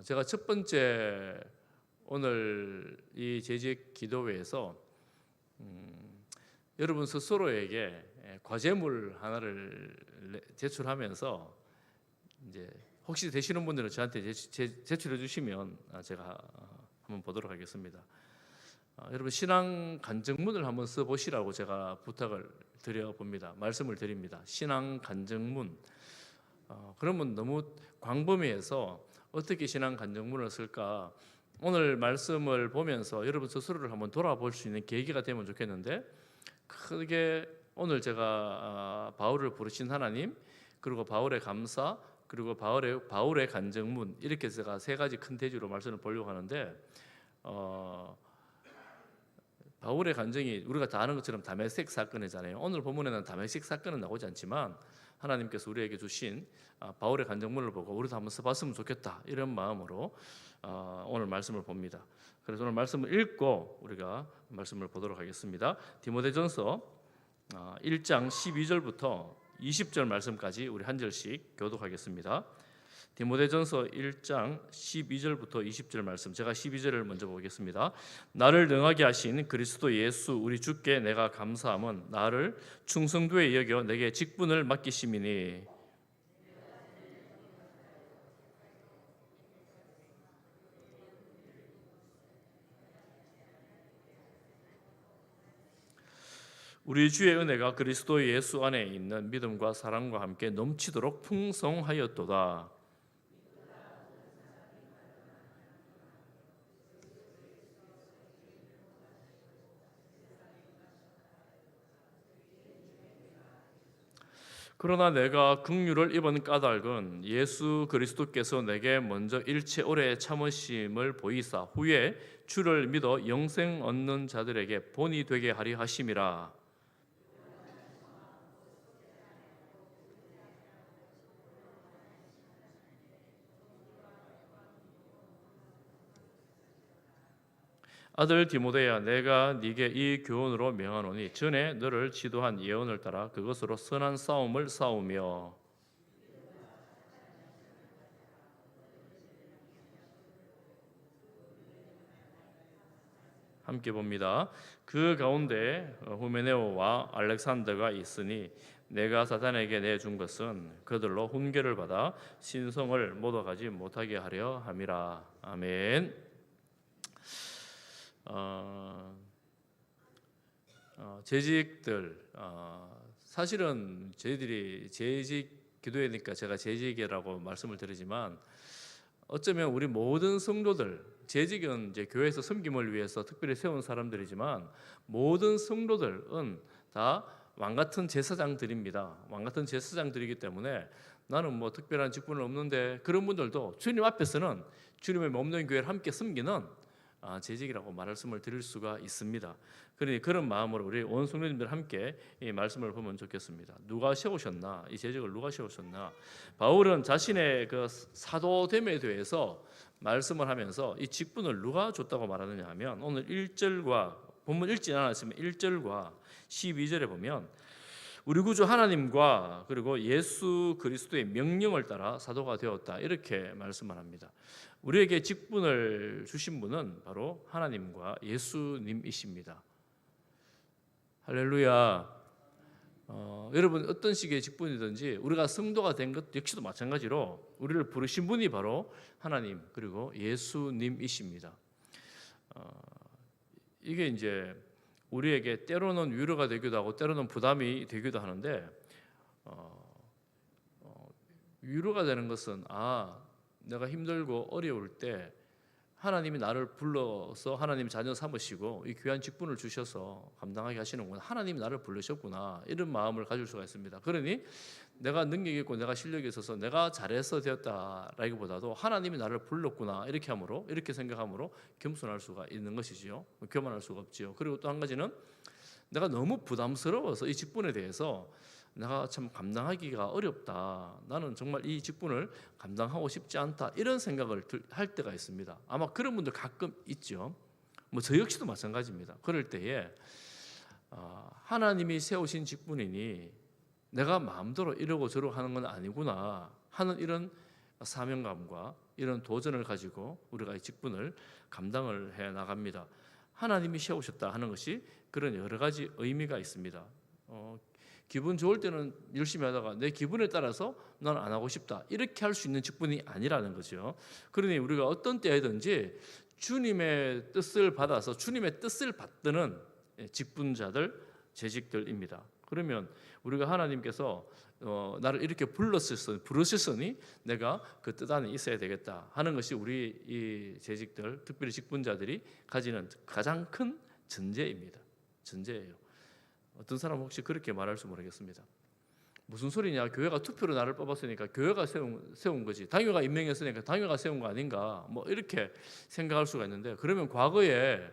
제가 첫 번째 오늘 이 재직 기도회에서 여러분 스스로에게 과제물 하나를 제출하면서 이제 혹시 되시는 분들은 저한테 제출해 주시면 제가 한번 보도록 하겠습니다. 여러분 신앙 간증문을 한번 써보시라고 제가 부탁을 드려봅니다. 말씀을 드립니다. 신앙 간증문. 그러면 너무 광범위해서 어떻게 신앙 간증문을 쓸까? 오늘 말씀을 보면서 여러분 스스로를 한번 돌아볼 수 있는 계기가 되면 좋겠는데, 크게 오늘 제가 바울을 부르신 하나님, 그리고 바울의 감사, 그리고 바울의 간증문, 이렇게 제가 세 가지 큰 대주로 말씀을 보려고 하는데, 바울의 간증이 우리가 다 아는 것처럼 다메섹 사건이잖아요. 오늘 본문에는 다메섹 사건은 나오지 않지만 하나님께서 우리에게 주신 바울의 간증문을 보고 우리도 한번 써봤으면 좋겠다, 이런 마음으로 오늘 말씀을 봅니다. 그래서 오늘 말씀을 읽고 우리가 말씀을 보도록 하겠습니다. 디모데전서 1장 12절부터 20절 말씀까지 우리 한 절씩 교독하겠습니다. 디모데전서 1장 12절부터 20절 말씀, 제가 12절을 먼저 보겠습니다. 나를 능하게 하신 그리스도 예수 우리 주께 내가 감사함은 나를 충성도에 여겨 내게 직분을 맡기심이니, 우리 주의 은혜가 그리스도 예수 안에 있는 믿음과 사랑과 함께 넘치도록 풍성하였도다. 그러나 내가 긍휼을 입은 까닭은 예수 그리스도께서 내게 먼저 일체 오래 참으심을 보이사 후에 주를 믿어 영생 얻는 자들에게 본이 되게 하려 하심이라. 아들 디모데야, 내가 네게 이 교훈으로 명하노니 전에 너를 지도한 예언을 따라 그것으로 선한 싸움을 싸우며, 함께 봅니다. 그 가운데 후메네오와 알렉산더가 있으니 내가 사단에게 내준 것은 그들로 훈계를 받아 신성을 모독하지 못하게 하려 함이라. 아멘. 재직들, 사실은 저희들이 재직 기도회니까 제가 재직이라고 말씀을 드리지만, 어쩌면 우리 모든 성도들, 재직은 이제 교회에서 섬김을 위해서 특별히 세운 사람들이지만 모든 성도들은 다 왕같은 제사장들입니다. 왕같은 제사장들이기 때문에 나는 뭐 특별한 직분은 없는데, 그런 분들도 주님 앞에서는 주님의 몸된 교회를 함께 섬기는 재직이라고 말씀을 드릴 수가 있습니다. 그러니 그런 마음으로 우리 온 성도님들 함께 이 말씀을 보면 좋겠습니다. 누가 세우셨나? 이 재직을 누가 세우셨나? 바울은 자신의 그 사도됨에 대해서 말씀을 하면서 이 직분을 누가 줬다고 말하느냐 하면, 오늘 1절과 본문 읽지 않았지만 1절과 12절에 보면 우리 구주 하나님과 그리고 예수 그리스도의 명령을 따라 사도가 되었다, 이렇게 말씀을 합니다. 우리에게 직분을 주신 분은 바로 하나님과 예수님이십니다. 할렐루야. 여러분 어떤 식의 직분이든지 우리가 성도가 된 것 역시도 마찬가지로 우리를 부르신 분이 바로 하나님 그리고 예수님이십니다. 이게 이제 우리에게 때로는 위로가 되기도 하고 때로는 부담이 되기도 하는데, 위로가 되는 것은 내가 힘들고 어려울 때 하나님이 나를 불러서 하나님 자녀 삼으시고 이 귀한 직분을 주셔서 감당하게 하시는구나, 하나님이 나를 부르셨구나, 이런 마음을 가질 수가 있습니다. 그러니 내가 능력이 있고 내가 실력이 있어서 내가 잘해서 되었다라기보다도 하나님이 나를 불렀구나, 이렇게 생각함으로 겸손할 수가 있는 것이지요. 교만할 수가 없지요. 그리고 또 한 가지는 내가 너무 부담스러워서 이 직분에 대해서 내가 참 감당하기가 어렵다, 나는 정말 이 직분을 감당하고 싶지 않다, 이런 생각을 할 때가 있습니다. 아마 그런 분들 가끔 있죠. 뭐 저 역시도 마찬가지입니다. 그럴 때에 하나님이 세우신 직분이니 내가 마음대로 이러고 저러고 하는 건 아니구나 하는 이런 사명감과 이런 도전을 가지고 우리가 이 직분을 감당을 해 나갑니다. 하나님이 세우셨다 하는 것이 그런 여러 가지 의미가 있습니다. 기분 좋을 때는 열심히 하다가 내 기분에 따라서 난 안 하고 싶다 이렇게 할 수 있는 직분이 아니라는 거죠. 그러니 우리가 어떤 때이든지 주님의 뜻을 받아서 주님의 뜻을 받드는 직분자들, 재직들입니다. 그러면 우리가 하나님께서 나를 이렇게 부르셨으니 내가 그 뜻 안에 있어야 되겠다 하는 것이 우리 이 재직들, 특별히 직분자들이 가지는 가장 큰 전제입니다. 전제예요. 어떤 사람은 혹시 그렇게 말할 수 모르겠습니다. 무슨 소리냐? 교회가 투표로 나를 뽑았으니까 교회가 세운 거지. 당회가 임명했으니까 당회가 세운 거 아닌가? 뭐 이렇게 생각할 수가 있는데, 그러면 과거에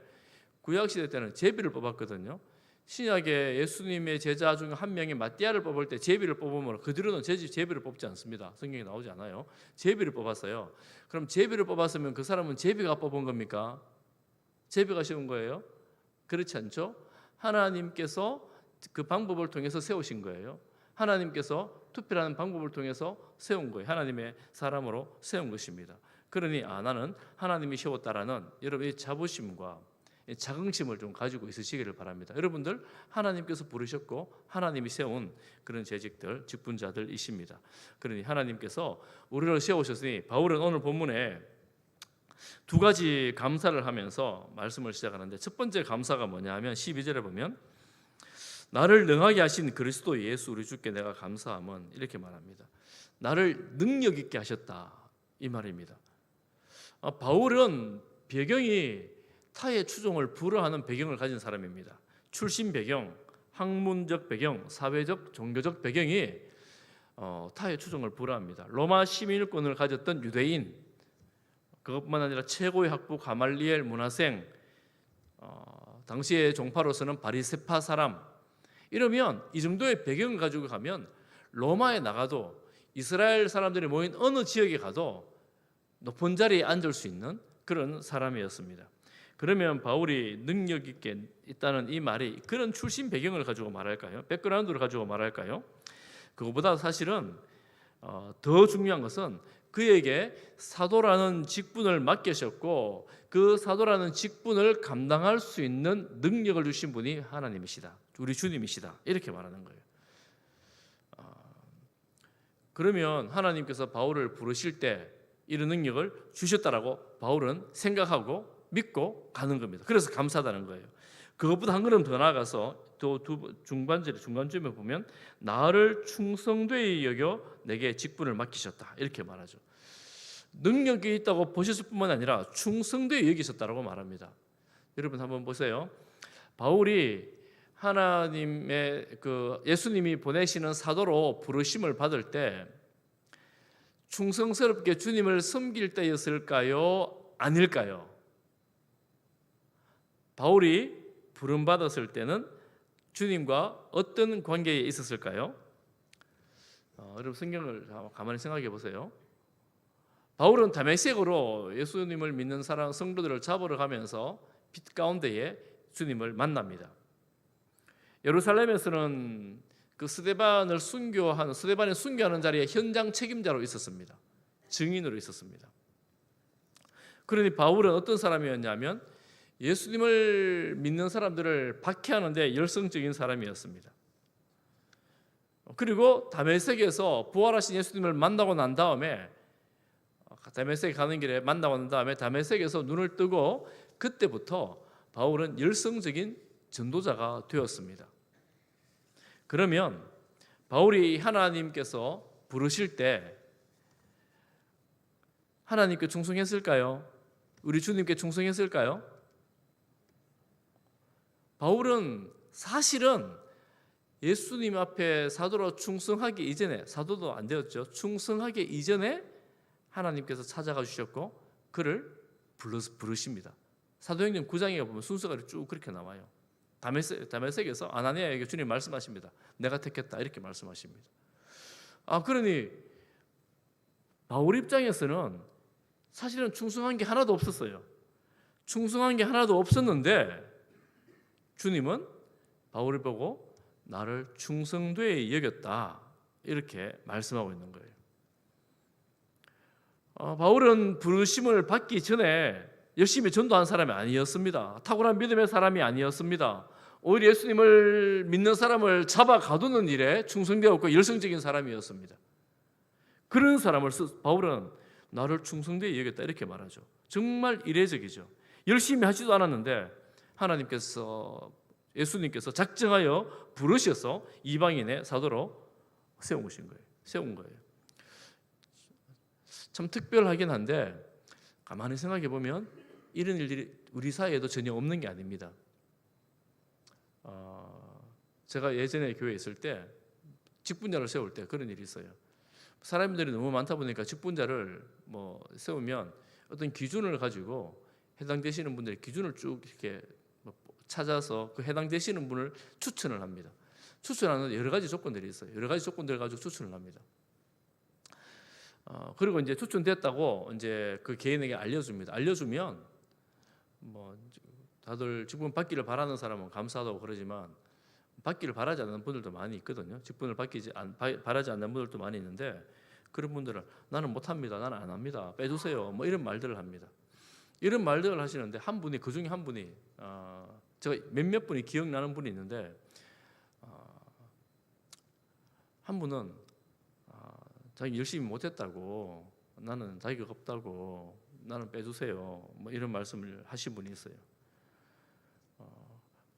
구약 시대 때는 제비를 뽑았거든요. 신약에 예수님의 제자 중 한 명이 마띠아를 뽑을 때 제비를 뽑으면 그 뒤로는 제비를 뽑지 않습니다. 성경에 나오지 않아요. 제비를 뽑았어요. 그럼 제비를 뽑았으면 그 사람은 제비가 뽑은 겁니까? 제비가 세운 거예요? 그렇지 않죠? 하나님께서 그 방법을 통해서 세우신 거예요. 하나님께서 투표라는 방법을 통해서 세운 거예요. 하나님의 사람으로 세운 것입니다. 그러니 나는 하나님이 세웠다라는 여러분의 자부심과 자긍심을 좀 가지고 있으시기를 바랍니다. 여러분들 하나님께서 부르셨고 하나님이 세운 그런 재직들, 직분자들이십니다. 그러니 하나님께서 우리를 세우셨으니 바울은 오늘 본문에 두 가지 감사를 하면서 말씀을 시작하는데, 첫 번째 감사가 뭐냐 하면 12절에 보면 나를 능하게 하신 그리스도 예수 우리 주께 내가 감사함은 이렇게 말합니다. 나를 능력 있게 하셨다 이 말입니다. 바울은 배경이 타의 추종을 불허하는 배경을 가진 사람입니다. 출신 배경, 학문적 배경, 사회적, 종교적 배경이 타의 추종을 불허합니다. 로마 시민권을 가졌던 유대인, 그것뿐만 아니라 최고의 학부 가말리엘 문화생, 당시의 종파로서는 바리새파 사람, 이러면 이 정도의 배경을 가지고 가면 로마에 나가도 이스라엘 사람들이 모인 어느 지역에 가도 높은 자리에 앉을 수 있는 그런 사람이었습니다. 그러면 바울이 능력 있게 있다는 이 말이 그런 출신 배경을 가지고 말할까요? 백그라운드를 가지고 말할까요? 그것보다 사실은 더 중요한 것은 그에게 사도라는 직분을 맡기셨고 그 사도라는 직분을 감당할 수 있는 능력을 주신 분이 하나님이시다, 우리 주님이시다, 이렇게 말하는 거예요. 그러면 하나님께서 바울을 부르실 때 이런 능력을 주셨다라고 바울은 생각하고 믿고 가는 겁니다. 그래서 감사하다는 거예요. 그것보다 한 걸음 더 나아가서 또 중간쯤에 보면 나를 충성되이 여겨 내게 직분을 맡기셨다 이렇게 말하죠. 능력이 있다고 보셨을 뿐만 아니라 충성되이 여기셨다라고 말합니다. 여러분 한번 보세요. 바울이 하나님의 예수님이 보내시는 사도로 부르심을 받을 때 충성스럽게 주님을 섬길 때였을까요? 아닐까요? 바울이 부름받았을 때는 주님과 어떤 관계에 있었을까요? 여러분 성경을 가만히 생각해 보세요. 바울은 다메섹으로 예수님을 믿는 사람 성도들을 잡으러 가면서 빛 가운데에 주님을 만납니다. 예루살렘에서는 그 스데반이 순교하는 자리에 현장 책임자로 있었습니다. 증인으로 있었습니다. 그러니 바울은 어떤 사람이었냐면 예수님을 믿는 사람들을 박해하는데 열성적인 사람이었습니다. 그리고 다메섹에서 부활하신 예수님을 만나고 난 다음에 다메섹에 가는 길에 만나고 난 다음에 다메섹에서 눈을 뜨고 그때부터 바울은 열성적인 전도자가 되었습니다. 그러면 바울이 하나님께서 부르실 때 하나님께 충성했을까요? 우리 주님께 충성했을까요? 바울은 사실은 예수님 앞에 사도로 충성하기 이전에, 사도도 안 되었죠. 충성하기 이전에 하나님께서 찾아가 주셨고 그를 부르십니다. 사도행전 9장에 보면 순서가 쭉 그렇게 나와요. 다메섹에서 아나니아에게 주님 말씀하십니다. 내가 택했다 이렇게 말씀하십니다. 그러니 바울 입장에서는 사실은 충성한 게 하나도 없었어요. 충성한 게 하나도 없었는데 주님은 바울을 보고 나를 충성되이 여겼다 이렇게 말씀하고 있는 거예요. 바울은 부르심을 받기 전에 열심히 전도한 사람이 아니었습니다. 탁월한 믿음의 사람이 아니었습니다. 오히려 예수님을 믿는 사람을 잡아 가두는 일에 충성되었고 열성적인 사람이었습니다. 그런 사람을 바울은 나를 충성되이 여겼다 이렇게 말하죠. 정말 이례적이죠. 열심히 하지도 않았는데 하나님께서, 예수님께서 작정하여 부르셔서 이방인의 사도로 세운 거예요. 참 특별하긴 한데 가만히 생각해 보면 이런 일들이 우리 사이에도 전혀 없는 게 아닙니다. 제가 예전에 교회에 있을 때 직분자를 세울 때 그런 일이 있어요. 사람들이 너무 많다 보니까 직분자를 세우면 어떤 기준을 가지고 해당되시는 분들의 기준을 쭉 이렇게 찾아서 그 해당되시는 분을 추천을 합니다. 추천하는 여러 가지 조건들이 있어요. 여러 가지 조건들을 가지고 추천을 합니다. 그리고 이제 추천됐다고 이제 그 개인에게 알려줍니다. 알려주면 다들 직분 받기를 바라는 사람은 감사하다고 그러지만 받기를 바라지 않는 분들도 많이 있거든요. 직분을 바라지 않는 분들도 많이 있는데 그런 분들은 나는 못합니다. 나는 안 합니다. 빼주세요. 이런 말들을 합니다. 이런 말들을 하시는데 한 분이, 그 중에 한 분이, 제가 몇몇 분이 기억나는 분이 있는데 한 분은 자기 열심히 못했다고, 나는 자기가 없다고, 나는 빼주세요. 이런 말씀을 하신 분이 있어요.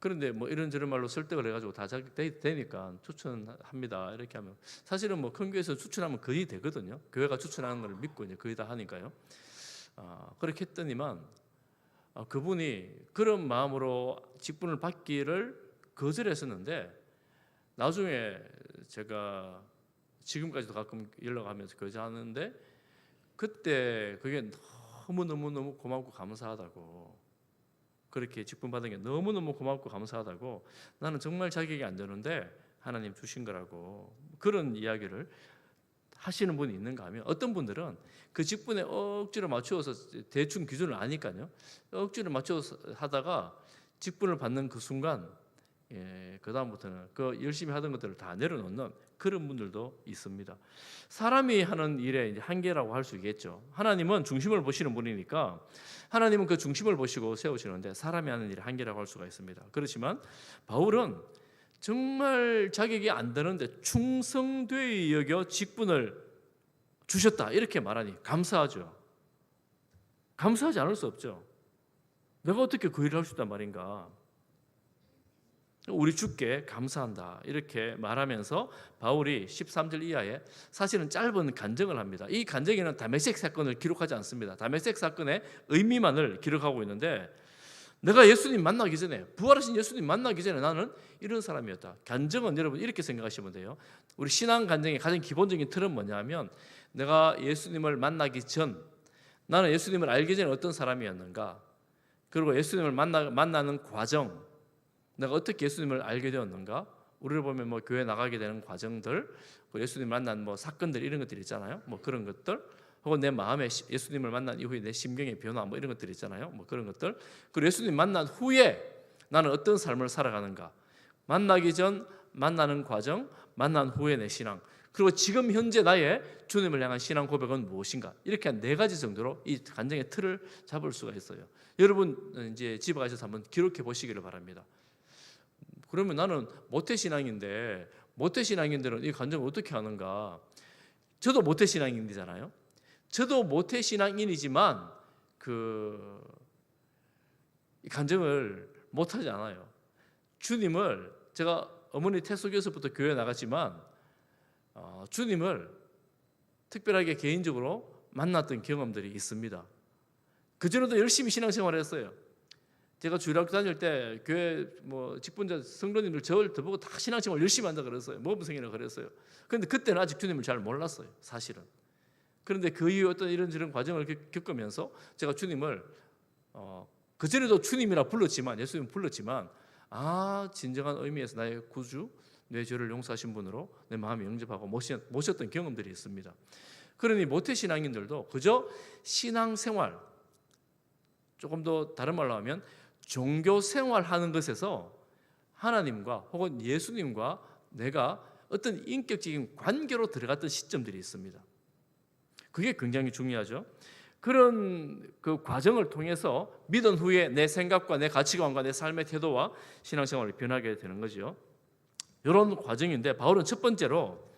그런데 이런저런 말로 설득을 해가지고 다 되니까 추천합니다 이렇게 하면, 사실은 큰 교회에서 추천하면 거의 되거든요. 교회가 추천하는 걸 믿고 이제 거의 다 하니까요. 그렇게 했더니만 그분이 그런 마음으로 직분을 받기를 거절했었는데 나중에 제가 지금까지도 가끔 연락하면서 거절하는데 그때 그게 너무 고맙고 감사하다고, 그렇게 직분 받은 게 너무너무 고맙고 감사하다고, 나는 정말 자격이 안 되는데 하나님 주신 거라고, 그런 이야기를 하시는 분이 있는가 하면, 어떤 분들은 그 직분에 억지로 맞추어서, 대충 기준을 아니까요, 억지로 맞춰서 하다가 직분을 받는 그 순간 그 다음부터는 그 열심히 하던 것들을 다 내려놓는 그런 분들도 있습니다. 사람이 하는 일의 이제 한계라고 할 수 있겠죠. 하나님은 중심을 보시는 분이니까 하나님은 그 중심을 보시고 세우시는데 사람이 하는 일의 한계라고 할 수가 있습니다. 그렇지만 바울은 정말 자격이 안 되는데 충성되이 여겨 직분을 주셨다 이렇게 말하니 감사하죠. 감사하지 않을 수 없죠. 내가 어떻게 그 일을 할 수 있단 말인가. 우리 주께 감사한다 이렇게 말하면서 바울이 13절 이하에 사실은 짧은 간증을 합니다. 이 간증에는 다메섹 사건을 기록하지 않습니다. 다메섹 사건의 의미만을 기록하고 있는데, 내가 예수님 만나기 전에, 부활하신 예수님 만나기 전에 나는 이런 사람이었다. 간증은 여러분 이렇게 생각하시면 돼요. 우리 신앙 간증의 가장 기본적인 틀은 뭐냐면, 내가 예수님을 만나기 전, 나는 예수님을 알기 전에 어떤 사람이었는가, 그리고 예수님을 만나는 과정, 내가 어떻게 예수님을 알게 되었는가, 우리를 보면 교회 나가게 되는 과정들, 예수님 만난 사건들 이런 것들 있잖아요. 그런 것들, 혹은 내 마음에 예수님을 만난 이후에 내 심경의 변화 이런 것들 있잖아요. 그런 것들, 그리고 예수님 만난 후에 나는 어떤 삶을 살아가는가, 만나기 전, 만나는 과정, 만난 후에 내 신앙, 그리고 지금 현재 나의 주님을 향한 신앙 고백은 무엇인가, 이렇게 한 4가지 정도로 이 간증의 틀을 잡을 수가 있어요. 여러분 이제 집에 가셔서 한번 기록해 보시기를 바랍니다. 그러면 나는 모태신앙인데, 모태신앙인들은 이 간증을 어떻게 하는가? 저도 모태신앙인이잖아요. 저도 모태신앙인이지만 이 간증을 못하지 않아요. 주님을, 제가 어머니 태숙에서부터 교회 나갔지만 주님을 특별하게 개인적으로 만났던 경험들이 있습니다. 그전에도 열심히 신앙생활을 했어요. 제가 주일학교 다닐 때 교회 직분자 성도님들 저를 보고 다 신앙생활 열심히 한다 그랬어요. 모범생이라 그랬어요. 그런데 그때는 아직 주님을 잘 몰랐어요, 사실은. 그런데 그 이후 어떤 이런저런 과정을 겪으면서 제가 주님을 그전에도 주님이라 불렀지만, 예수님 불렀지만, 진정한 의미에서 나의 구주, 내 죄를 용서하신 분으로 내 마음에 영접하고 모셨던 경험들이 있습니다. 그러니 모태신앙인들도 그저 신앙생활, 조금 더 다른 말로 하면 종교 생활하는 것에서 하나님과 혹은 예수님과 내가 어떤 인격적인 관계로 들어갔던 시점들이 있습니다. 그게 굉장히 중요하죠. 그런 그 과정을 통해서 믿은 후에 내 생각과 내 가치관과 내 삶의 태도와 신앙생활이 변하게 되는 거죠. 이런 과정인데 바울은 첫 번째로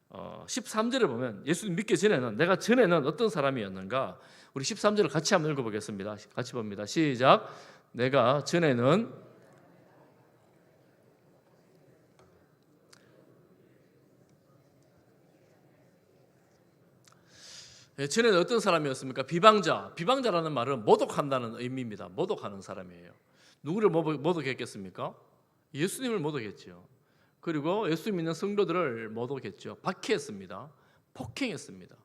13절을 보면 예수님 믿기 전에는 내가 전에는 어떤 사람이었는가, 우리 13절을 같이 한번 읽어보겠습니다. 같이 봅니다. 시작. 내가 전에는 전에는 어떤 사람이었습니까? 비방자. 비방자라는 말은 모독한다는 의미입니다. 모독하는 사람이에요. 누구를 모독했겠습니까? 예수님을 모독했죠. 그리고 예수 믿는 성도들을 모독했죠. 박해했습니다. 폭행했습니다.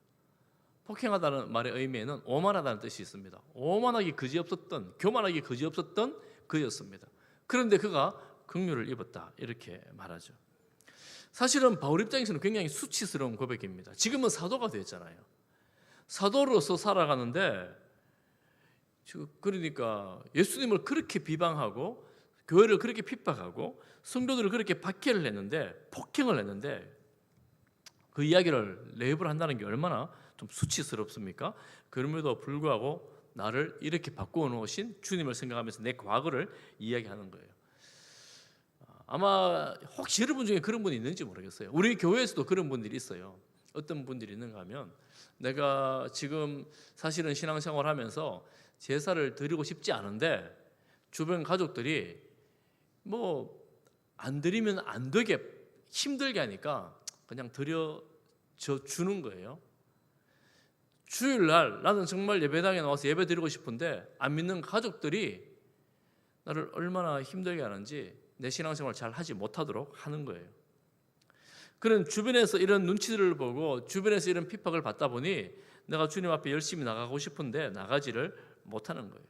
폭행하다는 말의 의미에는 오만하다는 뜻이 있습니다. 오만하기 그지없었던, 교만하기 그지없었던 그였습니다. 그런데 그가 긍휼을 입었다, 이렇게 말하죠. 사실은 바울 입장에서는 굉장히 수치스러운 고백입니다. 지금은 사도가 됐잖아요. 사도로서 살아가는데, 그러니까 예수님을 그렇게 비방하고 교회를 그렇게 핍박하고 성도들을 그렇게 박해를 했는데, 폭행을 했는데, 그 이야기를 랩을 한다는 게 얼마나 좀 수치스럽습니까? 그럼에도 불구하고 나를 이렇게 바꾸어 놓으신 주님을 생각하면서 내 과거를 이야기하는 거예요. 아마 혹시 여러분 중에 그런 분이 있는지 모르겠어요. 우리 교회에서도 그런 분들이 있어요. 어떤 분들이 있는가 하면, 내가 지금 사실은 신앙생활 하면서 제사를 드리고 싶지 않은데 주변 가족들이 뭐 안 드리면 안 되게 힘들게 하니까 그냥 주는 거예요. 주일날 나는 정말 예배당에 나와서 예배 드리고 싶은데 안 믿는 가족들이 나를 얼마나 힘들게 하는지 내 신앙생활을 잘 하지 못하도록 하는 거예요. 그런 주변에서 이런 눈치들을 보고 주변에서 이런 핍박을 받다 보니 내가 주님 앞에 열심히 나가고 싶은데 나가지를 못하는 거예요.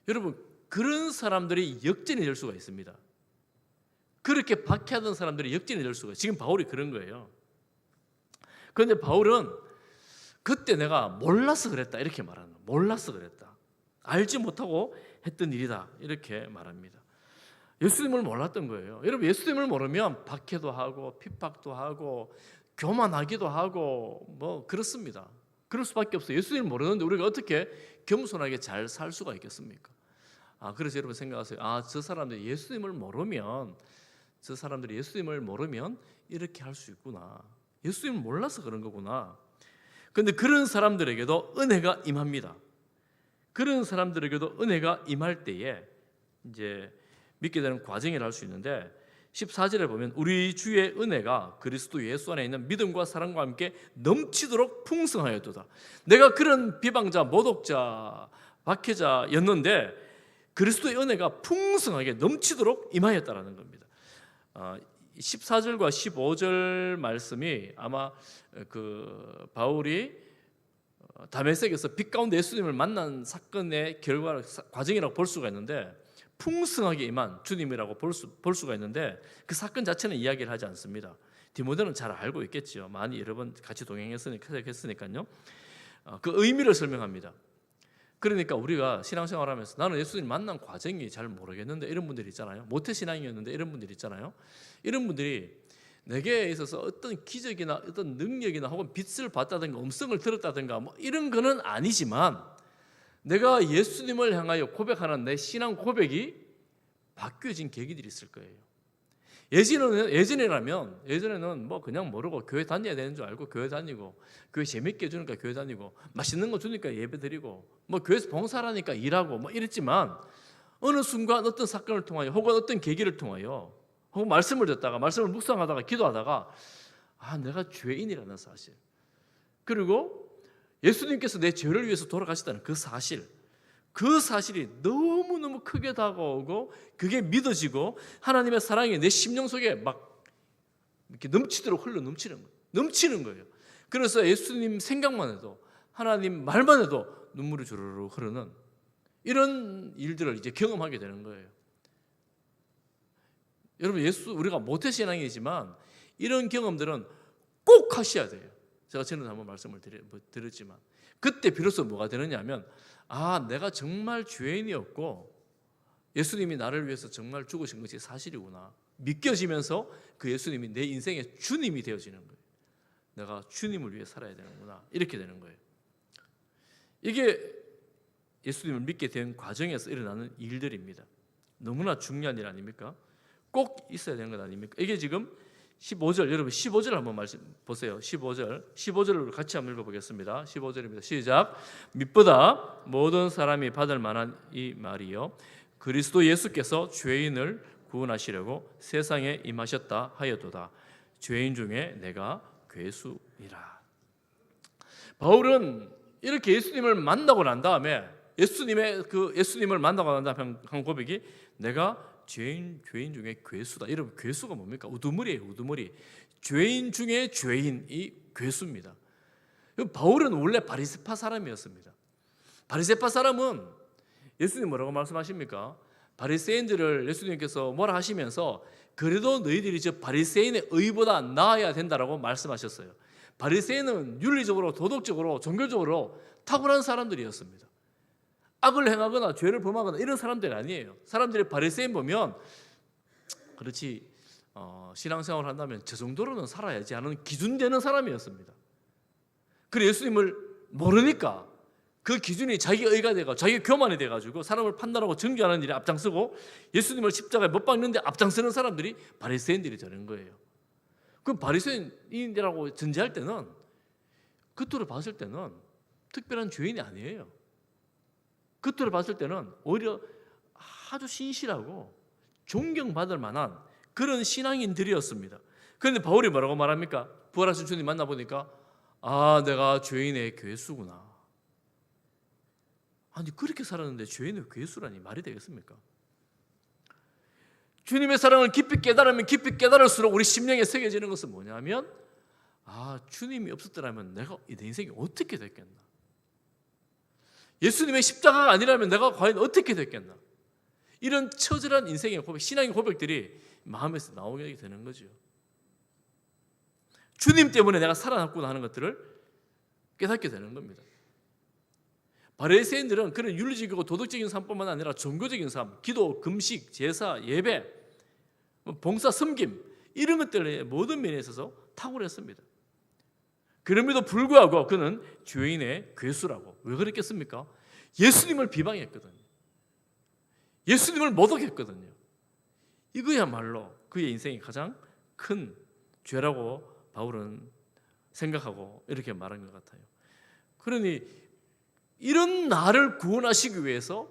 여러분, 그런 사람들이 역전이 될 수가 있습니다. 그렇게 박해하던 사람들이 역전이 될 수가 있어요. 지금 바울이 그런 거예요. 그런데 바울은 그때 내가 몰라서 그랬다, 이렇게 말하는 거예요. 몰라서 그랬다, 알지 못하고 했던 일이다, 이렇게 말합니다. 예수님을 몰랐던 거예요. 여러분, 예수님을 모르면 박해도 하고 핍박도 하고 교만하기도 하고 뭐 그렇습니다. 그럴 수밖에 없어요. 예수님을 모르는데 우리가 어떻게 겸손하게 잘 살 수가 있겠습니까? 그래서 여러분 생각하세요. 저 사람들이 예수님을 모르면 이렇게 할 수 있구나. 예수님을 몰라서 그런 거구나. 그런데 그런 사람들에게도 은혜가 임합니다. 그런 사람들에게도 은혜가 임할 때에 이제 믿게 되는 과정이라 할 수 있는데, 14절에 보면 우리 주의 은혜가 그리스도 예수 안에 있는 믿음과 사랑과 함께 넘치도록 풍성하였도다. 내가 그런 비방자, 모독자, 박해자였는데 그리스도의 은혜가 풍성하게 넘치도록 임하였다라는 겁니다. 14절과 15절 말씀이 아마 그 바울이 다메섹에서 빛 가운데 예수님을 만난 사건의 과정이라고 볼 수가 있는데, 풍성하게 임한 주님이라고 볼 수가 있는데 그 사건 자체는 이야기를 하지 않습니다. 디모데는 잘 알고 있겠죠. 많이 여러 번 같이 동행했으니까요. 그 의미를 설명합니다. 그러니까 우리가 신앙생활하면서 나는 예수님 만난 과정이 잘 모르겠는데 이런 분들이 있잖아요. 모태신앙이었는데 이런 분들이 있잖아요. 이런 분들이 내게 있어서 어떤 기적이나 어떤 능력이나 혹은 빛을 봤다든가 음성을 들었다든가 뭐 이런 거는 아니지만 내가 예수님을 향하여 고백하는 내 신앙 고백이 바뀌어진 계기들이 있을 거예요. 예전에는 뭐 그냥 모르고 교회 다녀야 되는 줄 알고 교회 다니고, 교회 재밌게 해주니까 교회 다니고, 맛있는 거 주니까 예배 드리고, 뭐 교회에서 봉사하니까 일하고 뭐 이랬지만, 어느 순간 어떤 사건을 통하여 혹은 어떤 계기를 통하여 혹은 말씀을 듣다가 말씀을 묵상하다가 기도하다가 내가 죄인이라는 사실, 그리고 예수님께서 내 죄를 위해서 돌아가셨다는 그 사실이 너무너무 크게 다가오고 그게 믿어지고 하나님의 사랑이 내 심령 속에 막 이렇게 넘치도록 넘치는 거예요. 그래서 예수님 생각만 해도, 하나님 말만 해도 눈물이 주르르 흐르는 이런 일들을 이제 경험하게 되는 거예요. 여러분, 우리가 모태신앙이지만 이런 경험들은 꼭 하셔야 돼요. 제가 전에 한번 말씀을 드렸지만, 그때 비로소 뭐가 되느냐 하면 내가 정말 죄인이었고 예수님이 나를 위해서 정말 죽으신 것이 사실이구나 믿겨지면서 그 예수님이 내 인생의 주님이 되어지는 거예요. 내가 주님을 위해 살아야 되는구나, 이렇게 되는 거예요. 이게 예수님을 믿게 된 과정에서 일어나는 일들입니다. 너무나 중요한 일 아닙니까? 꼭 있어야 되는 것 아닙니까? 이게 지금 15절, 여러분 15절 한번 말씀 보세요. 15절을 같이 한번 읽어보겠습니다. 15절입니다. 시작. 믿보다 모든 사람이 받을 만한 이 말이요, 그리스도 예수께서 죄인을 구원하시려고 세상에 임하셨다 하여도다. 죄인 중에 내가 괴수이라. 바울은 이렇게 예수님을 만나고 난 다음에 예수님을 만나고 난 다음에 한 고백이 내가 죄인 중에 괴수다. 여러분 괴수가 뭡니까? 우두머리예요. 우두머리. 죄인 중에 죄인이 괴수입니다. 바울은 원래 바리새파 사람이었습니다. 바리새파 사람은 예수님 뭐라고 말씀하십니까? 바리새인들을 예수님께서 뭐라 하시면서 그래도 너희들이 저 바리새인의 의보다 나아야 된다라고 말씀하셨어요. 바리새인은 윤리적으로, 도덕적으로, 종교적으로 탁월한 사람들이었습니다. 악을 행하거나 죄를 범하거나 이런 사람들이 아니에요. 사람들이 바리새인 보면 그렇지 신앙생활을 한다면 저 정도로는 살아야지 하는 기준되는 사람이었습니다. 그래 예수님을 모르니까 그 기준이 자기 의가 돼가지고 자기 교만이 돼가지고 사람을 판단하고 정죄하는 일에 앞장서고 예수님을 십자가에 못 박는데 앞장서는 사람들이 바리새인들이 되는 거예요. 그 바리새인이라고 전제할 때는 겉으로 봤을 때는 특별한 죄인이 아니에요. 겉으로 봤을 때는 오히려 아주 신실하고 존경받을 만한 그런 신앙인들이었습니다. 그런데 바울이 뭐라고 말합니까? 부활하신 주님 만나보니까 내가 죄인의 괴수구나. 아니 그렇게 살았는데 죄인의 괴수라니 말이 되겠습니까? 주님의 사랑을 깊이 깨달으면 깊이 깨달을수록 우리 심령에 새겨지는 것은 뭐냐면 주님이 없었더라면 내가 내 인생이 어떻게 됐겠나? 예수님의 십자가가 아니라면 내가 과연 어떻게 됐겠나? 이런 처절한 인생의 고백, 신앙의 고백들이 마음에서 나오게 되는 거죠. 주님 때문에 내가 살아났구나 하는 것들을 깨닫게 되는 겁니다. 바리새인들은 그런 윤리적이고 도덕적인 삶뿐만 아니라 종교적인 삶, 기도, 금식, 제사, 예배, 봉사, 섬김 이런 것들의 모든 면에 있어서 탁월했습니다. 그럼에도 불구하고 그는 죄인의 괴수라고. 왜 그랬겠습니까? 예수님을 비방했거든요. 예수님을 모독했거든요. 이거야말로 그의 인생의 가장 큰 죄라고 바울은 생각하고 이렇게 말한 것 같아요. 그러니 이런 나를 구원하시기 위해서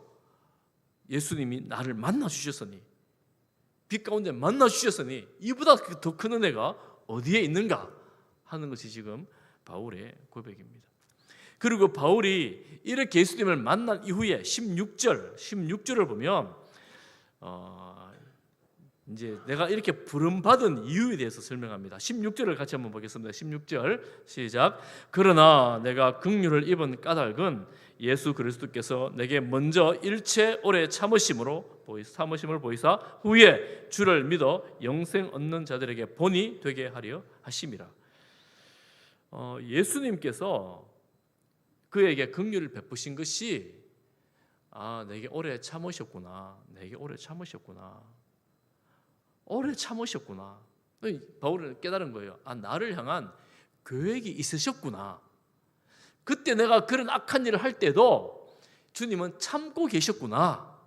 예수님이 나를 만나 주셨으니, 빛 가운데 만나 주셨으니 이보다 더 큰 은혜가 어디에 있는가 하는 것이 지금 바울의 고백입니다. 그리고 바울이 이렇게 예수님을 만난 이후에 16절을 보면 이제 내가 이렇게 부름받은 이유에 대해서 설명합니다. 16절을 같이 한번 보겠습니다. 16절 시작. 그러나 내가 긍휼을 입은 까닭은 예수 그리스도께서 내게 먼저 일체 오래 참으심을 보이사 후에 주를 믿어 영생 얻는 자들에게 본이 되게 하려 하심이라. 예수님께서 그에게 긍휼을 베푸신 것이 내게 오래 참으셨구나. 오래 참으셨구나. 바울은 깨달은 거예요. 나를 향한 계획이 있으셨구나. 그때 내가 그런 악한 일을 할 때도 주님은 참고 계셨구나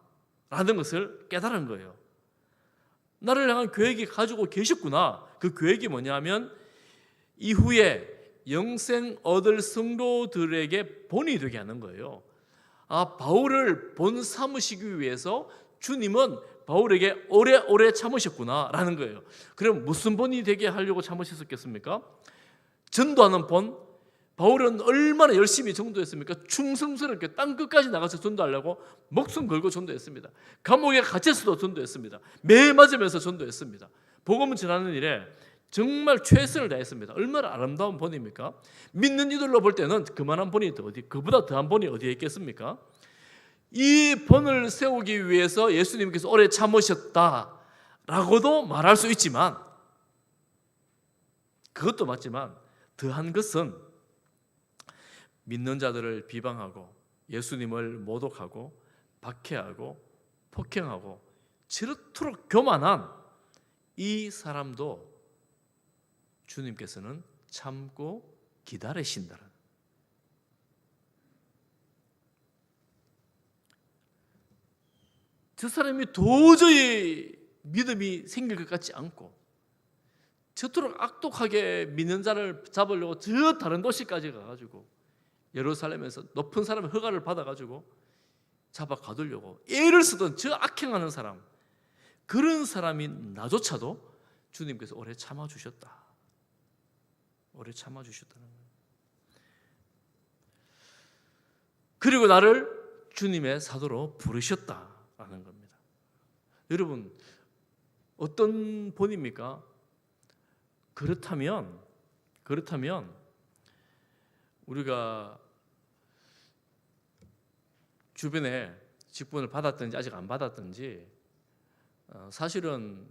라는 것을 깨달은 거예요. 나를 향한 계획이 가지고 계셨구나. 그 계획이 뭐냐면 이후에 영생 얻을 성도들에게 본이 되게 하는 거예요. 바울을 본 삼으시기 위해서 주님은 바울에게 오래 참으셨구나라는 거예요. 그럼 무슨 본이 되게 하려고 참으셨겠습니까? 전도하는 본. 바울은 얼마나 열심히 전도했습니까? 충성스럽게 땅 끝까지 나가서 전도하려고 목숨 걸고 전도했습니다. 감옥에 갇혀서도 전도했습니다. 매 맞으면서 전도했습니다. 복음을 전하는 일에 정말 최선을 다했습니다. 얼마나 아름다운 본입니까? 믿는 이들로 볼 때는 그만한 본이 그보다 더한 본이 어디에 있겠습니까? 이 본을 세우기 위해서 예수님께서 오래 참으셨다라고도 말할 수 있지만, 그것도 맞지만 더한 것은 믿는 자들을 비방하고 예수님을 모독하고 박해하고 폭행하고 저렇도록 교만한 이 사람도 주님께서는 참고 기다리신다는. 저 사람이 도저히 믿음이 생길 것 같지 않고 저토록 악독하게 믿는 자를 잡으려고 저 다른 도시까지 가가지고 예루살렘에서 높은 사람의 허가를 받아가지고 잡아 가두려고 애를 쓰던 저 악행하는 사람, 그런 사람이 나조차도 주님께서 오래 참아주셨다. 오래 참아주셨다는 거예요. 그리고 나를 주님의 사도로 부르셨다라는 겁니다. 여러분, 어떤 본입니까? 그렇다면 우리가 주변에 직분을 받았든지 아직 안 받았든지 사실은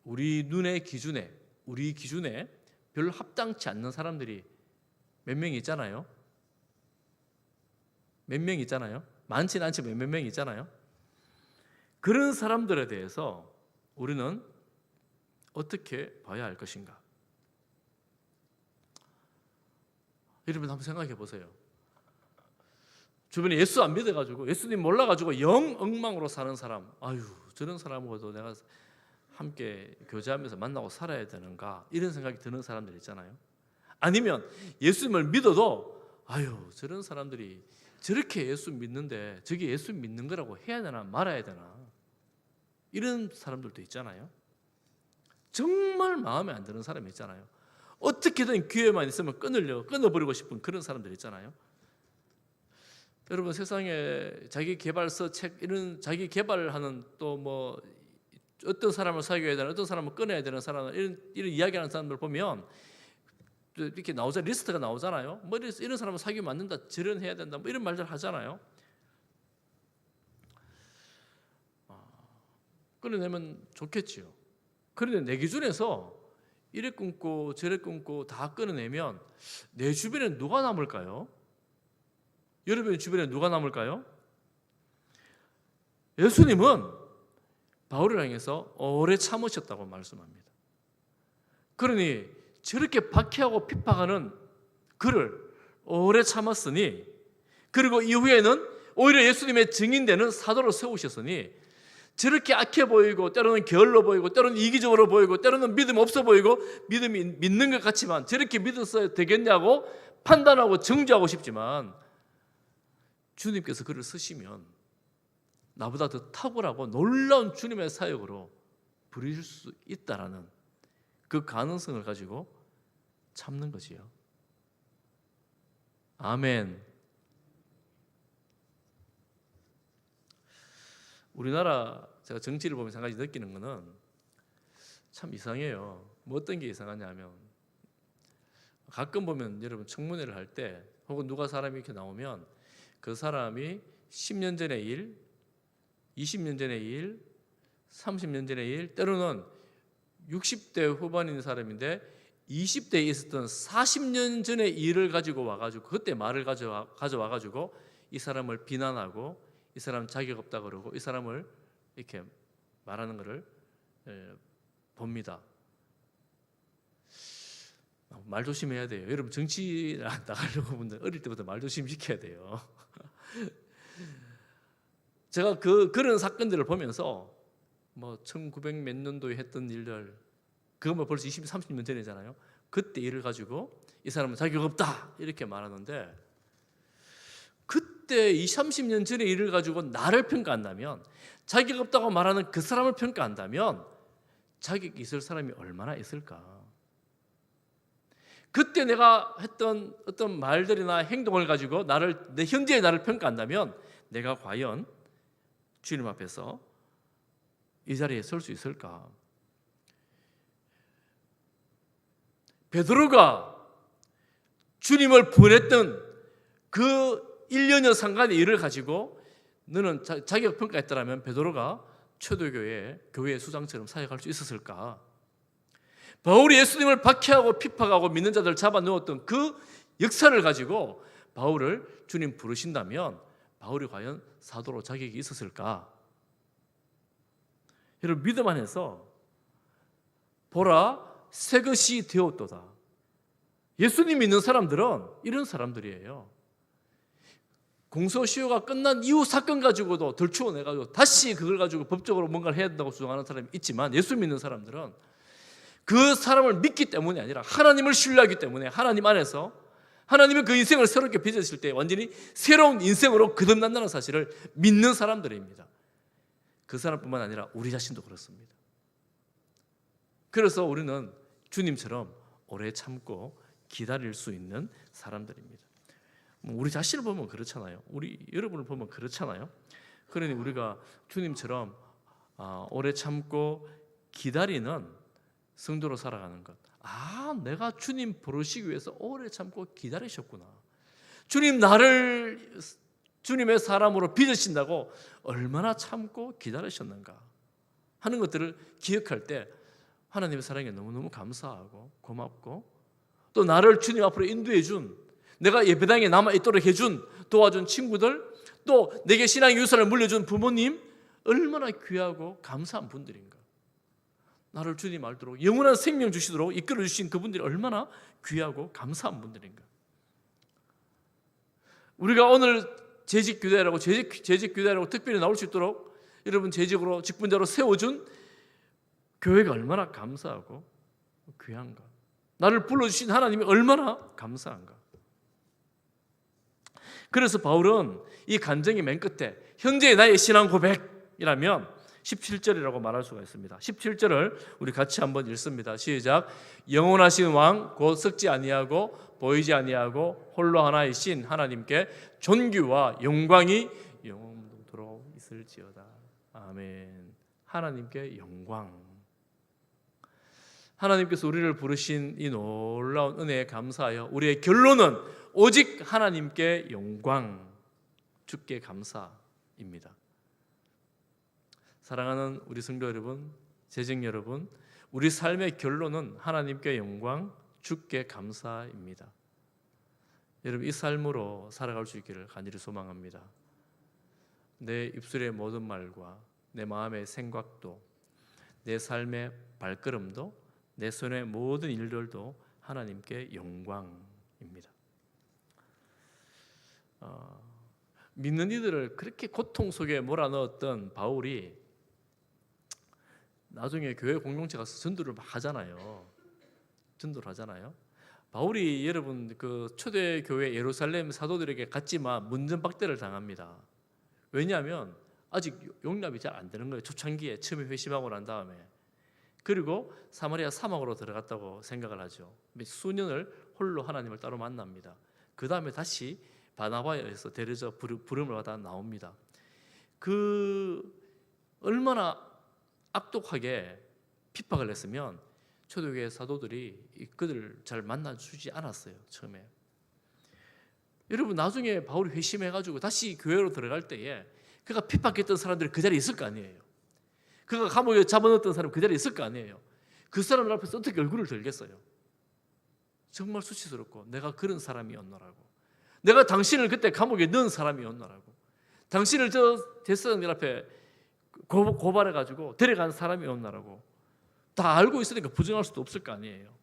우리 눈의 기준에, 우리 기준에 별로 합당치 않는 사람들이 몇 명 있잖아요. 몇 명 있잖아요. 많지는 않지만 몇 명 있잖아요. 그런 사람들에 대해서 우리는 어떻게 봐야 할 것인가? 여러분 한번 생각해 보세요. 주변에 예수 안 믿어가지고, 예수님 몰라가지고 영 엉망으로 사는 사람, 아유 저런 사람하고도 내가 함께 교제하면서 만나고 살아야 되는가, 이런 생각이 드는 사람들 있잖아요. 아니면 예수님을 믿어도 아유 저런 사람들이 저렇게 예수 믿는데 저게 예수 믿는 거라고 해야 되나 말아야 되나, 이런 사람들도 있잖아요. 정말 마음에 안 드는 사람이 있잖아요. 어떻게든 기회만 있으면 끊어버리고 싶은 그런 사람들 있잖아요. 여러분, 세상에 자기 개발서 책, 이런 자기 개발하는, 또 뭐 어떤 사람을 사귀어야 되나, 어떤 사람을 끊어야 되는 사람, 이런 이야기하는 사람들 보면 이렇게 나오잖아요. 리스트가 나오잖아요. 뭐 이런 사람을 사귀면 안 된다, 저런 해야 된다, 뭐 이런 말들 하잖아요. 끊어내면 좋겠지요. 그런데 내 기준에서 이래 끊고 저래 끊고 다 끊어내면 내 주변에 누가 남을까요? 여러분 주변에 누가 남을까요? 예수님은 바울을 향해서 오래 참으셨다고 말씀합니다. 그러니 저렇게 박해하고 핍박하는 그를 오래 참았으니, 그리고 이후에는 오히려 예수님의 증인되는 사도로 세우셨으니, 저렇게 악해 보이고 때로는 게을러 보이고 때로는 이기적으로 보이고 때로는 믿음 없어 보이고 믿음이 믿는 것 같지만 저렇게 믿었어야 되겠냐고 판단하고 정죄하고 싶지만, 주님께서 그를 쓰시면 나보다 더 탁월하고 놀라운 주님의 사역으로 부르실 수 있다라는 그 가능성을 가지고 참는 거지요. 아멘. 우리나라, 제가 정치를 보면서 한 가지 느끼는 거는 참 이상해요. 뭐 어떤 게 이상하냐면, 가끔 보면 여러분 청문회를 할 때 혹은 누가 사람이 이렇게 나오면 그 사람이 10년 전의 일, 20년 전의 일, 30년 전의 일, 때로는 60대 후반인 사람인데 20대에 있었던 40년 전의 일을 가지고 와가지고 그때 말을 가져와가지고 이 사람을 비난하고 이 사람 자격 없다 그러고 이 사람을 이렇게 말하는 것을 봅니다. 말 조심해야 돼요. 여러분 정치 나가려고 분들 어릴 때부터 말 조심 지켜야 돼요. 제가 그런 사건들을 보면서 뭐 1900 몇 년도에 했던 일들, 그거 뭐 벌써 20, 30년 전이잖아요. 그때 일을 가지고 이 사람은 자격 없다 이렇게 말하는데, 그때 20, 30년 전의 일을 가지고 나를 평가한다면, 자격 없다고 말하는 그 사람을 평가한다면 자격이 있을 사람이 얼마나 있을까? 그때 내가 했던 어떤 말들이나 행동을 가지고 내 현재의 나를 평가한다면 내가 과연 주님 앞에서 이 자리에 설 수 있을까? 베드로가 주님을 보냈던 그 1년여 상간의 일을 가지고 너는 자격 평가했더라면 베드로가 초대교회 교회의 수장처럼 사역할 수 있었을까? 바울이 예수님을 박해하고 핍박하고 믿는 자들을 잡아놓았던 그 역사를 가지고 바울을 주님 부르신다면 바울이 과연 사도로 자격이 있었을까? 여러분 믿음 안에서 보라 새 것이 되었도다. 예수님 믿는 사람들은 이런 사람들이에요. 공소시효가 끝난 이후 사건 가지고도 덜추어내가지고 다시 그걸 가지고 법적으로 뭔가를 해야 된다고 주장하는 사람이 있지만, 예수 믿는 사람들은 그 사람을 믿기 때문이 아니라 하나님을 신뢰하기 때문에 하나님 안에서 하나님은 그 인생을 새롭게 빚으실 때 완전히 새로운 인생으로 거듭난다는 사실을 믿는 사람들입니다. 그 사람뿐만 아니라 우리 자신도 그렇습니다. 그래서 우리는 주님처럼 오래 참고 기다릴 수 있는 사람들입니다. 우리 자신을 보면 그렇잖아요. 우리 여러분을 보면 그렇잖아요. 그러니 우리가 주님처럼 오래 참고 기다리는 성도로 살아가는 것. 내가 주님 부르시기 위해서 오래 참고 기다리셨구나. 주님 나를 주님의 사람으로 빚으신다고 얼마나 참고 기다리셨는가 하는 것들을 기억할 때 하나님의 사랑에 너무너무 감사하고 고맙고, 또 나를 주님 앞으로 인도해 준, 내가 예배당에 남아있도록 해준, 도와준 친구들, 또 내게 신앙의 유산을 물려준 부모님, 얼마나 귀하고 감사한 분들인가. 나를 주님 알도록 영원한 생명 주시도록 이끌어 주신 그분들이 얼마나 귀하고 감사한 분들인가. 우리가 오늘 재직교대라고 특별히 나올 수 있도록 여러분 재직으로 직분자로 세워준 교회가 얼마나 감사하고 귀한가. 나를 불러주신 하나님이 얼마나 감사한가. 그래서 바울은 이 간증의 맨 끝에 현재의 나의 신앙 고백이라면 17절이라고 말할 수가 있습니다. 17절을 우리 같이 한번 읽습니다. 시작. 영원하신 왕 곧 썩지 아니하고 보이지 아니하고 홀로 하나이신 하나님께 존귀와 영광이 영원토록 있을지어다. 아멘. 하나님께 영광. 하나님께서 우리를 부르신 이 놀라운 은혜에 감사하여 우리의 결론은 오직 하나님께 영광, 주께 감사입니다. 사랑하는 우리 성도 여러분, 재직 여러분, 우리 삶의 결론은 하나님께 영광, 주께 감사입니다. 여러분 이 삶으로 살아갈 수 있기를 간절히 소망합니다. 내 입술의 모든 말과 내 마음의 생각도, 내 삶의 발걸음도, 내 손의 모든 일들도 하나님께 영광입니다. 믿는 이들을 그렇게 고통 속에 몰아넣었던 바울이 나중에 교회 공동체 가서 전도를 막 하잖아요. 바울이 여러분 그 초대 교회 예루살렘 사도들에게 갔지만 문전박대를 당합니다. 왜냐하면 아직 용납이 잘 안 되는 거예요. 초창기에 처음에 회심하고 난 다음에. 그리고 사마리아 사막으로 들어갔다고 생각을 하죠. 수년을 홀로 하나님을 따로 만납니다. 그 다음에 다시 바나바에서 데려져 부름을 받아 나옵니다. 얼마나 악독하게 핍박을 했으면 초대교회 사도들이 그들을 잘 만나주지 않았어요. 처음에. 여러분 나중에 바울이 회심해가지고 다시 교회로 들어갈 때에 그가 핍박했던 사람들이 그 자리에 있을 거 아니에요. 그가 감옥에 잡아넣었던 사람 그 자리에 있을 거 아니에요. 그 사람들 앞에서 어떻게 얼굴을 들겠어요? 정말 수치스럽고 내가 그런 사람이었노라고, 내가 당신을 그때 감옥에 넣은 사람이었노라고, 당신을 저 대사장들 앞에 고발해가지고 데려간 사람이었노라고 다 알고 있으니까 부정할 수도 없을 거 아니에요.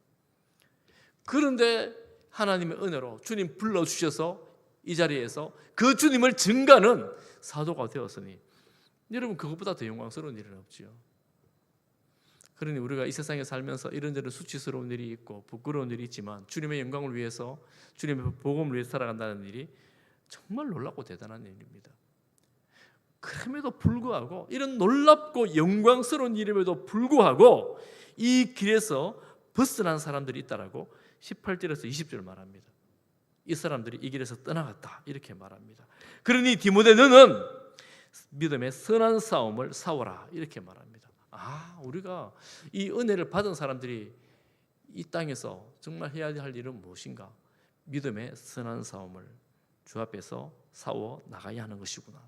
그런데 하나님의 은혜로 주님 불러주셔서 이 자리에서 그 주님을 증거하는 사도가 되었으니 여러분 그것보다 더 영광스러운 일은 없지요. 그러니 우리가 이 세상에 살면서 이런저런 수치스러운 일이 있고 부끄러운 일이 있지만 주님의 영광을 위해서, 주님의 복음을 위해서 살아간다는 일이 정말 놀랍고 대단한 일입니다. 그럼에도 불구하고, 이런 놀랍고 영광스러운 일임에도 불구하고 이 길에서 벗어난 사람들이 있다라고 18절에서 20절 말합니다. 이 사람들이 이 길에서 떠나갔다 이렇게 말합니다. 그러니 디모데 너는 믿음의 선한 싸움을 싸워라 이렇게 말합니다. 우리가 이 은혜를 받은 사람들이 이 땅에서 정말 해야 할 일은 무엇인가? 믿음의 선한 싸움을 주 앞에서 싸워 나가야 하는 것이구나.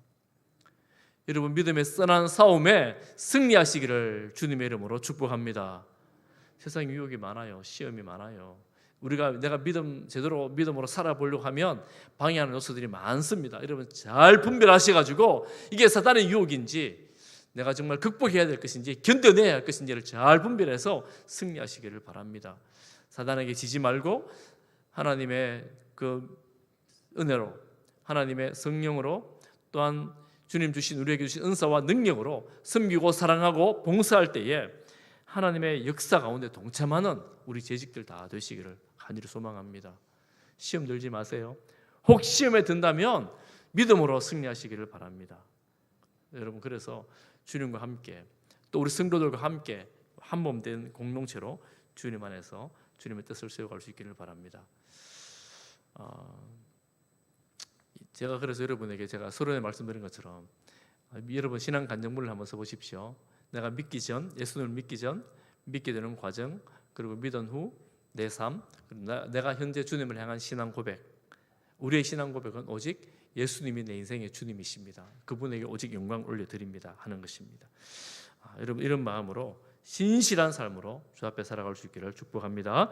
여러분 믿음의 선한 싸움에 승리하시기를 주님의 이름으로 축복합니다. 세상 유혹이 많아요. 시험이 많아요. 내가 제대로 믿음으로 살아보려고 하면 방해하는 요소들이 많습니다. 여러분 잘 분별하셔가지고 이게 사탄의 유혹인지 내가 정말 극복해야 될 것인지 견뎌내야 할 것인지를 잘 분별해서 승리하시기를 바랍니다. 사단에게 지지 말고 하나님의 그 은혜로, 하나님의 성령으로, 또한 주님 주신 우리에게 주신 은사와 능력으로 섬기고 사랑하고 봉사할 때에 하나님의 역사 가운데 동참하는 우리 재직들 다 되시기를 간절히 소망합니다. 시험 들지 마세요. 혹 시험에 든다면 믿음으로 승리하시기를 바랍니다. 여러분, 그래서 주님과 함께 또 우리 성도들과 함께 한 몸 된 공동체로 주님 안에서 주님의 뜻을 세워갈 수 있기를 바랍니다. 제가 그래서 여러분에게 제가 서론에 말씀드린 것처럼 여러분 신앙 간증문을 한번 써보십시오. 내가 믿기 전, 예수님을 믿기 전, 믿게 되는 과정, 그리고 믿은 후 내 삶, 내가 현재 주님을 향한 신앙 고백. 우리의 신앙 고백은 오직 예수님이 내 인생의 주님이십니다. 그분에게 오직 영광 올려드립니다 하는 것입니다. 여러분, 이런 마음으로 신실한 삶으로 주 앞에 살아갈 수 있기를 축복합니다.